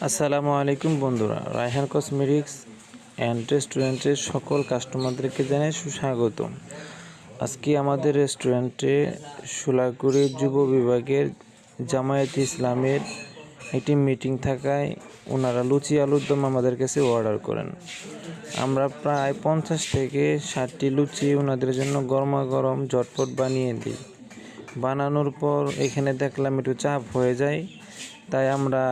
আসসালামু আলাইকুম বন্ধুরা, রায়হান কসমেটিক্স অ্যান্ড রেস্টুরেন্টের সকল কাস্টমারদেরকে জানাই সুস্বাগতম। আজকে আমাদের রেস্টুরেন্টে সোলাগুড়ি যুব বিভাগের জামায়াতে ইসলামের একটি মিটিং থাকায় ওনারা লুচি আলুর দম আমাদের কাছে অর্ডার করেন। আমরা প্রায় 50 থেকে 60টি লুচি ওনাদের জন্য গরমাগরম ঝটপট বানিয়ে দিই। বানানোর পর এখানে দেখলাম একটু চাপ হয়ে যায়, তাই আমরা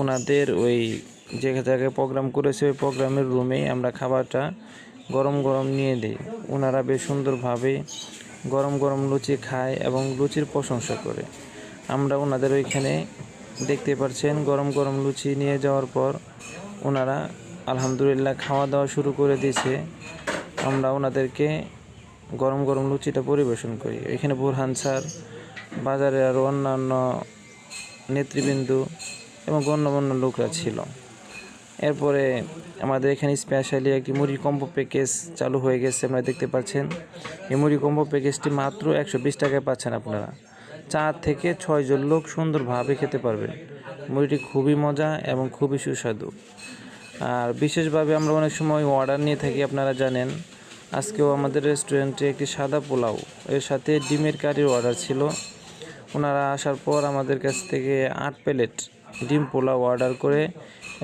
ওনাদের ওই যে জায়গায় প্রোগ্রাম করেছে ওই প্রোগ্রামের রুমেই আমরা খাবারটা গরম গরম নিয়ে দিই। ওনারা বেশ সুন্দরভাবে গরম গরম লুচি খায় এবং লুচির প্রশংসা করে। আমরা ওনাদের ওইখানে দেখতে পাচ্ছেন গরম গরম লুচি নিয়ে যাওয়ার পর ওনারা আলহামদুলিল্লাহ খাওয়া দাওয়া শুরু করে দিয়েছে। আমরা ওনাদেরকে গরম গরম লুচিটা পরিবেশন করি। এখানে বুরহান স্যার, বাজারে আরও অন্যান্য নেতৃবৃন্দ এবং গণ্যমান্য লোকরা ছিল। এরপরে আমাদের এখানে স্পেশালি একটি মুড়ি কম্বো প্যাকেজ চালু হয়ে গেছে, আপনারা দেখতে পাচ্ছেন। এই মুড়ি কম্বো প্যাকেজটি মাত্র 120 টাকায় পাচ্ছেন আপনারা। 4 থেকে 6 জন লোক সুন্দরভাবে খেতে পারবেন। মুড়িটি খুবই মজা এবং খুবই সুস্বাদু। আর বিশেষভাবে আমরা অনেক সময় অর্ডার নিয়ে থাকি, আপনারা জানেন। আজকেও আমাদের রেস্টুরেন্টে একটি সাদা পোলাও এর সাথে ডিমের কারির অর্ডার ছিল। ওনারা আসার পর আমাদের কাছ থেকে 8 প্লেট ডিম পোলাও অর্ডার করে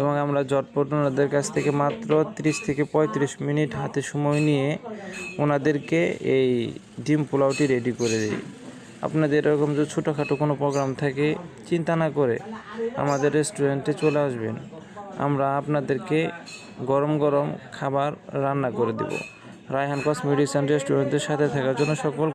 এবং আমরা ঝটপট ওনাদের কাছ থেকে মাত্র 30 থেকে 35 মিনিট হাতে সময় নিয়ে ওনাদেরকে এই ডিম পোলাওটি রেডি করে দিই। আপনাদের এরকম যে ছোটোখাটো কোনো প্রোগ্রাম থাকে, চিন্তা না করে আমাদের রেস্টুরেন্টে চলে আসবেন। আমরা আপনাদেরকে গরম গরম খাবার রান্না করে দেব। রায়হান কসমেটিক্স অ্যান্ড রেস্টুরেন্টের সাথে থাকার জন্য সকল